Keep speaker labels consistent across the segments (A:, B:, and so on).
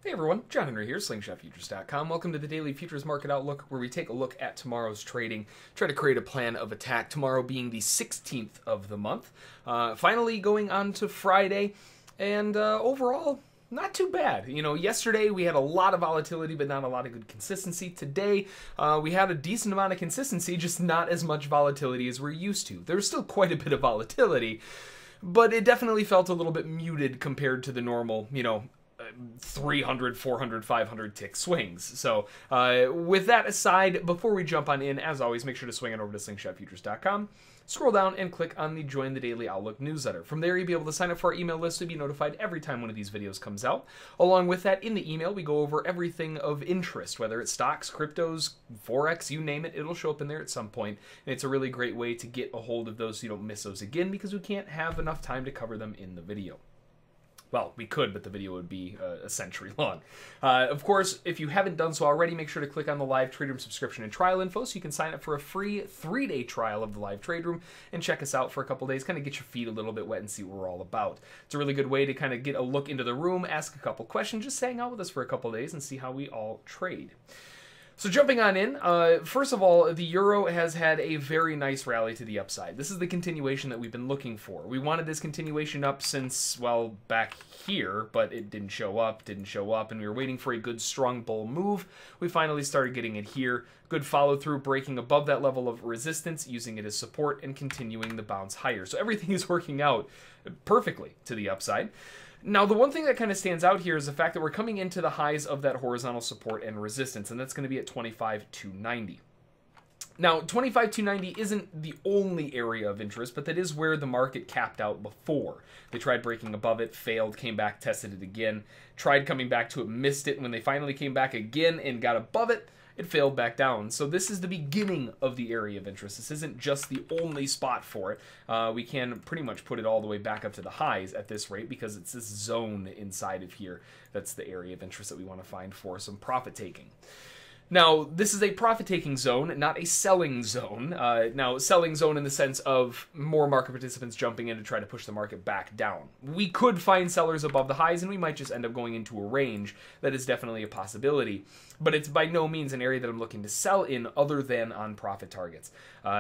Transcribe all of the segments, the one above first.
A: Hey everyone, John Henry here, SlingshotFutures.com. Welcome to the Daily Futures Market Outlook, where we take a look at tomorrow's trading, try to create a plan of attack, tomorrow being the 16th of the month. Finally going on to Friday, and overall, not too bad. You know, yesterday we had a lot of volatility, but not a lot of good consistency. Today, we had a decent amount of consistency, just not as much volatility as we're used to. There's still quite a bit of volatility, but it definitely felt a little bit muted compared to the normal, 300, 400, 500 tick swings. So with that aside, before we jump on in, as always, make sure to swing on over to slingshotfutures.com, scroll down and click on the Join the Daily Outlook newsletter. From there, you'll be able to sign up for our email list to be notified every time one of these videos comes out. Along with that, in the email, we go over everything of interest, whether it's stocks, cryptos, Forex, you name it, it'll show up in there at some point. And it's a really great way to get a hold of those so you don't miss those again, because we can't have enough time to cover them in the video. Well, we could, but the video would be a century long. Of course, if you haven't done so already, make sure to click on the live trade room subscription and trial info so you can sign up for a free 3-day trial of the live trade room and check us out for a couple days, kind of get your feet a little bit wet and see what we're all about. It's a really good way to kind of get a look into the room, ask a couple questions, just hang out with us for a couple days and see how we all trade. So jumping on in, first of all, the euro has had a very nice rally to the upside. This is the continuation that we've been looking for. We wanted this continuation up since, well, back here, but it didn't show up, and we were waiting for a good strong bull move. We finally started getting it here. Good follow through, breaking above that level of resistance, using it as support, and continuing the bounce higher. So everything is working out perfectly to the upside. Now, the one thing that kind of stands out here is the fact that we're coming into the highs of that horizontal support and resistance, and that's going to be at 25,290. Now, 25,290 isn't the only area of interest, but that is where the market capped out before. They tried breaking above it, failed, came back, tested it again, tried coming back to it, missed it, and when they finally came back again and got above it, it failed back down. So this is the beginning of the area of interest. This isn't just the only spot for it. We can pretty much put it all the way back up to the highs at this rate because it's this zone inside of here that's the area of interest that we want to find for some profit taking. Now, this is a profit-taking zone, not a selling zone. Now, selling zone in the sense of more market participants jumping in to try to push the market back down. We could find sellers above the highs, and we might just end up going into a range. That is definitely a possibility. But it's by no means an area that I'm looking to sell in other than on profit targets.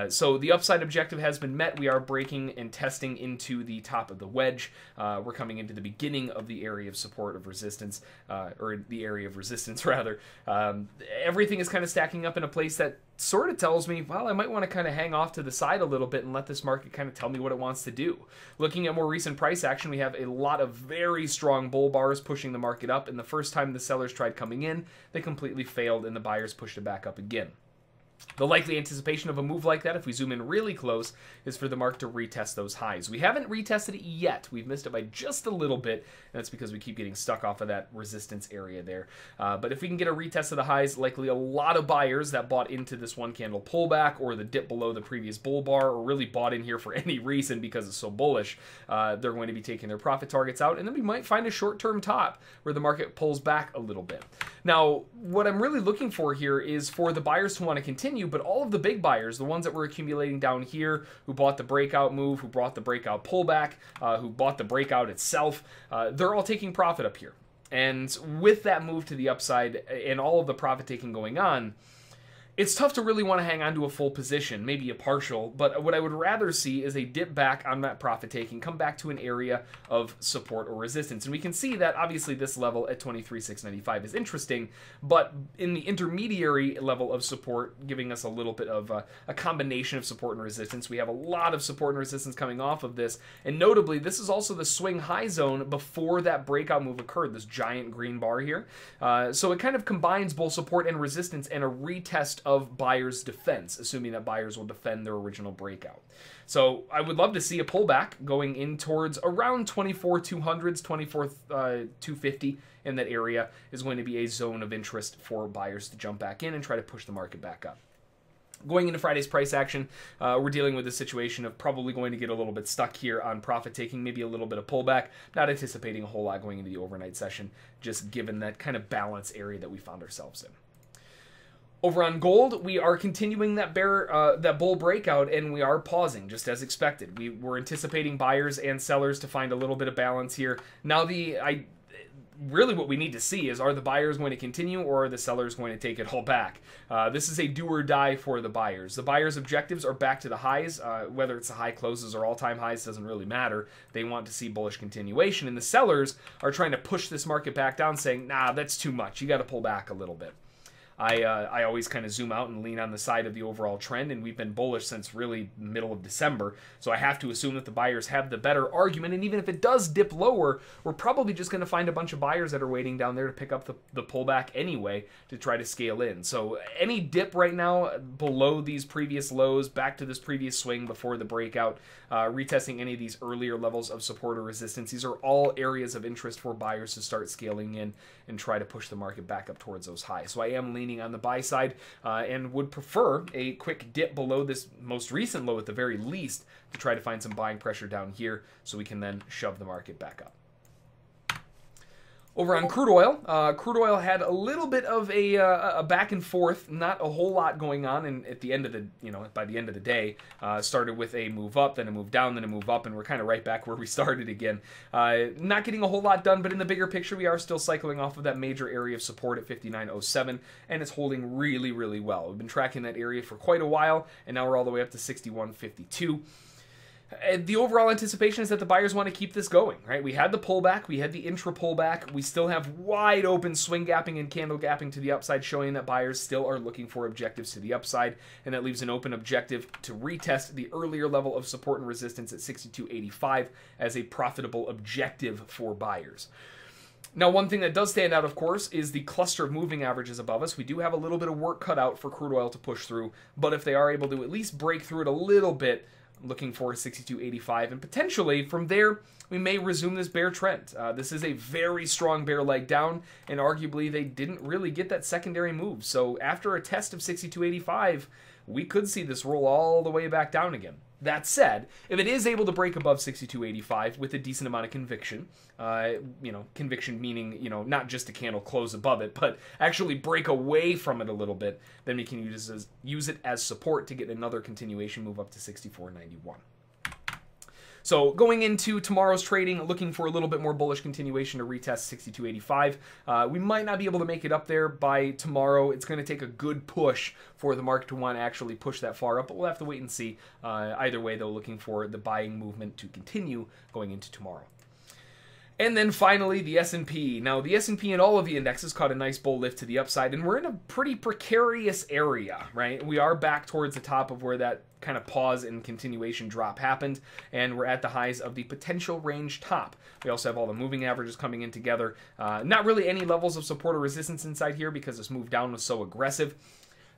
A: So the upside objective has been met. We are breaking and testing into the top of the wedge. We're coming into the beginning of the area of support of resistance, or the area of resistance, rather. Everything is kind of stacking up in a place that sort of tells me, well, I might want to kind of hang off to the side a little bit and let this market kind of tell me what it wants to do. Looking at more recent price action, we have a lot of very strong bull bars pushing the market up, and the first time the sellers tried coming in, they completely failed and the buyers pushed it back up again. The likely anticipation of a move like that, if we zoom in really close, is for the market to retest those highs. We haven't retested it yet. We've missed it by just a little bit, and that's because we keep getting stuck off of that resistance area there. But if we can get a retest of the highs, likely a lot of buyers that bought into this one candle pullback or the dip below the previous bull bar, or really bought in here for any reason because it's so bullish, they're going to be taking their profit targets out, and then we might find a short-term top where the market pulls back a little bit. Now, what I'm really looking for here is for the buyers to want to continue, but all of the big buyers, the ones that were accumulating down here, who bought the breakout move, who bought the breakout pullback, who bought the breakout itself, they're all taking profit up here. And with that move to the upside and all of the profit taking going on, it's tough to really want to hang on to a full position, maybe a partial, but what I would rather see is a dip back on that profit taking, come back to an area of support or resistance. And we can see that obviously this level at 23,695 is interesting, but in the intermediary level of support, giving us a little bit of a combination of support and resistance, we have a lot of support and resistance coming off of this. And notably, this is also the swing high zone before that breakout move occurred, this giant green bar here. So it kind of combines both support and resistance and a retest of buyers' defense, assuming that buyers will defend their original breakout. So I would love to see a pullback going in towards around 24,200s, 24,250 in that area is going to be a zone of interest for buyers to jump back in and try to push the market back up. Going into Friday's price action, we're dealing with a situation of probably going to get a little bit stuck here on profit taking, maybe a little bit of pullback, not anticipating a whole lot going into the overnight session, just given that kind of balance area that we found ourselves in. Over on gold, we are continuing that bull breakout, and we are pausing, just as expected. We were anticipating buyers and sellers to find a little bit of balance here. Now, really what we need to see is, are the buyers going to continue or are the sellers going to take it all back? This is a do or die for the buyers. The buyers' objectives are back to the highs. Whether it's the high closes or all-time highs doesn't really matter. They want to see bullish continuation. And the sellers are trying to push this market back down, saying, nah, that's too much. You got to pull back a little bit. I always kind of zoom out and lean on the side of the overall trend, and we've been bullish since really middle of December, so I have to assume that the buyers have the better argument, and even if it does dip lower, we're probably just going to find a bunch of buyers that are waiting down there to pick up the pullback anyway to try to scale in. So any dip right now below these previous lows, back to this previous swing before the breakout, retesting any of these earlier levels of support or resistance, these are all areas of interest for buyers to start scaling in and try to push the market back up towards those highs. So I am leaning on the buy side and would prefer a quick dip below this most recent low at the very least to try to find some buying pressure down here so we can then shove the market back up. Over on crude oil had a little bit of a back and forth, not a whole lot going on, and at the end of the, by the end of the day, started with a move up, then a move down, then a move up, and we're kind of right back where we started again. Not getting a whole lot done, but in the bigger picture, we are still cycling off of that major area of support at 59.07, and it's holding really, really well. We've been tracking that area for quite a while, and now we're all the way up to 61.52. The overall anticipation is that the buyers want to keep this going, right? We had the pullback, we had the intra pullback, we still have wide open swing gapping and candle gapping to the upside, showing that buyers still are looking for objectives to the upside, and that leaves an open objective to retest the earlier level of support and resistance at 62.85 as a profitable objective for buyers. Now, one thing that does stand out, of course, is the cluster of moving averages above us. We do have a little bit of work cut out for crude oil to push through, but if they are able to at least break through it a little bit, looking for 62.85, and potentially from there we may resume this bear trend. This is a very strong bear leg down, and arguably they didn't really get that secondary move. So after a test of 62.85, we could see this roll all the way back down again. That said, if it is able to break above 62.85 with a decent amount of conviction, conviction meaning, not just a candle close above it, but actually break away from it a little bit, then we can use it as support to get another continuation move up to 64.91. So going into tomorrow's trading, looking for a little bit more bullish continuation to retest 62.85. We might not be able to make it up there by tomorrow. It's going to take a good push for the market to want to actually push that far up, but we'll have to wait and see. Either way, though, looking for the buying movement to continue going into tomorrow. And then finally, the S&P. Now, the S&P and all of the indexes caught a nice bull lift to the upside, and we're in a pretty precarious area, right? We are back towards the top of where that kind of pause and continuation drop happened, and we're at the highs of the potential range top. We also have all the moving averages coming in together. Not really any levels of support or resistance inside here because this move down was so aggressive.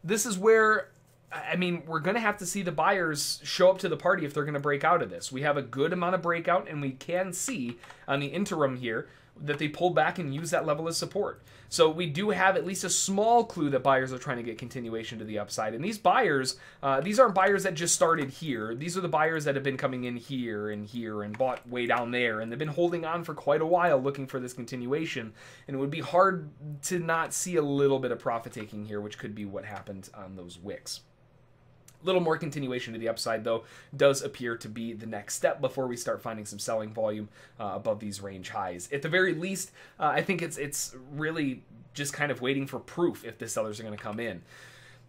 A: This is where, we're going to have to see the buyers show up to the party if they're going to break out of this. We have a good amount of breakout, and we can see on the interim here that they pulled back and used that level of support. So we do have at least a small clue that buyers are trying to get continuation to the upside. And these buyers, these aren't buyers that just started here. These are the buyers that have been coming in here and bought way down there. And they've been holding on for quite a while looking for this continuation. And it would be hard to not see a little bit of profit taking here, which could be what happened on those wicks. Little more continuation to the upside, though, does appear to be the next step before we start finding some selling volume above these range highs. At the very least, I think it's really just kind of waiting for proof if the sellers are going to come in.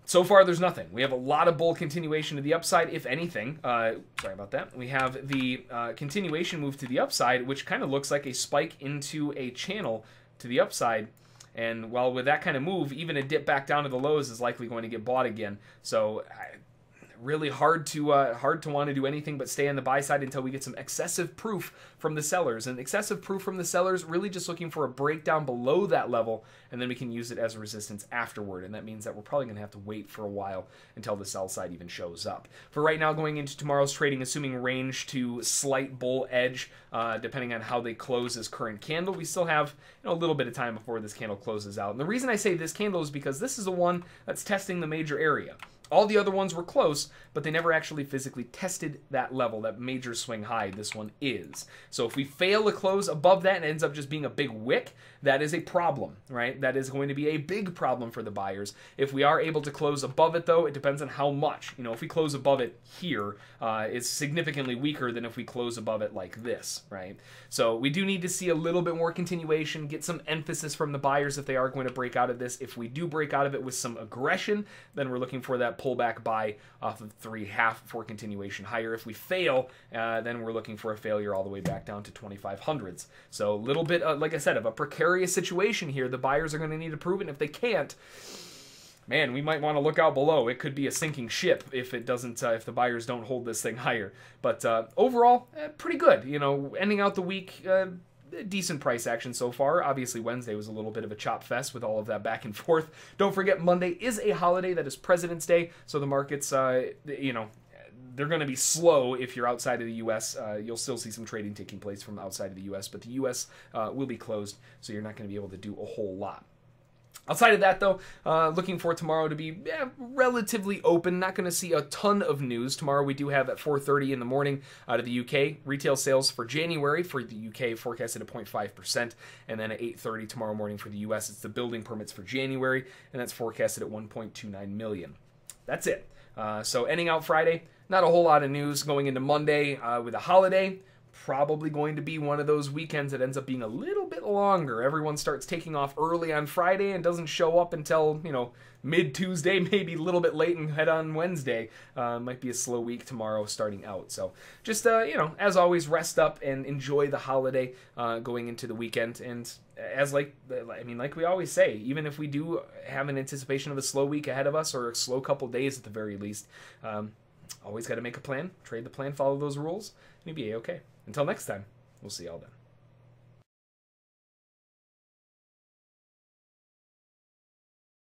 A: So far, there's nothing. We have a lot of bull continuation to the upside, if anything. Sorry about that. We have the continuation move to the upside, which kind of looks like a spike into a channel to the upside. And while with that kind of move, even a dip back down to the lows is likely going to get bought again. So really hard to want to do anything but stay on the buy side until we get some excessive proof from the sellers. And excessive proof from the sellers, really just looking for a breakdown below that level, and then we can use it as a resistance afterward. And that means that we're probably going to have to wait for a while until the sell side even shows up. For right now, going into tomorrow's trading, assuming range to slight bull edge, depending on how they close this current candle, we still have a little bit of time before this candle closes out. And the reason I say this candle is because this is the one that's testing the major area. All the other ones were close, but they never actually physically tested that level, that major swing high this one is. So if we fail to close above that and it ends up just being a big wick, that is a problem, right? That is going to be a big problem for the buyers. If we are able to close above it, though, it depends on how much. You know, if we close above it here, it's significantly weaker than if we close above it like this, right? So we do need to see a little bit more continuation, get some emphasis from the buyers if they are going to break out of this. If we do break out of it with some aggression, then we're looking for that pullback buy off of 3.5 for continuation higher. If we fail, then we're looking for a failure all the way back down to 2500s. So a little bit, like I said, of a precarious situation here. The buyers are going to need to prove it, and if they can't, man, we might want to look out below. It could be a sinking ship if it doesn't, if the buyers don't hold this thing higher. But overall, pretty good. You know, ending out the week, decent price action so far. Obviously, Wednesday was a little bit of a chop fest with all of that back and forth. Don't forget, Monday is a holiday. That is President's Day, so the markets, you know, they're going to be slow if you're outside of the U.S. You'll still see some trading taking place from outside of the U.S., but the U.S. Will be closed, so you're not going to be able to do a whole lot. Outside of that, though, looking for tomorrow to be relatively open. Not going to see a ton of news. Tomorrow we do have at 4:30 in the morning out of the UK, retail sales for January for the UK forecasted at 0.5%. And then at 8:30 tomorrow morning for the US, it's the building permits for January, and that's forecasted at 1.29 million. That's it. So ending out Friday, not a whole lot of news. Going into Monday with a holiday, probably going to be one of those weekends that ends up being a little bit longer. Everyone starts taking off early on Friday and doesn't show up until, you know, mid-Tuesday, maybe a little bit late and head on Wednesday. Might be a slow week tomorrow starting out. So just, you know, as always, rest up and enjoy the holiday going into the weekend. And as like we always say, even if we do have an anticipation of a slow week ahead of us or a slow couple days at the very least, always got to make a plan, trade the plan, follow those rules, and you'll be A-okay. Until next time, we'll see y'all then.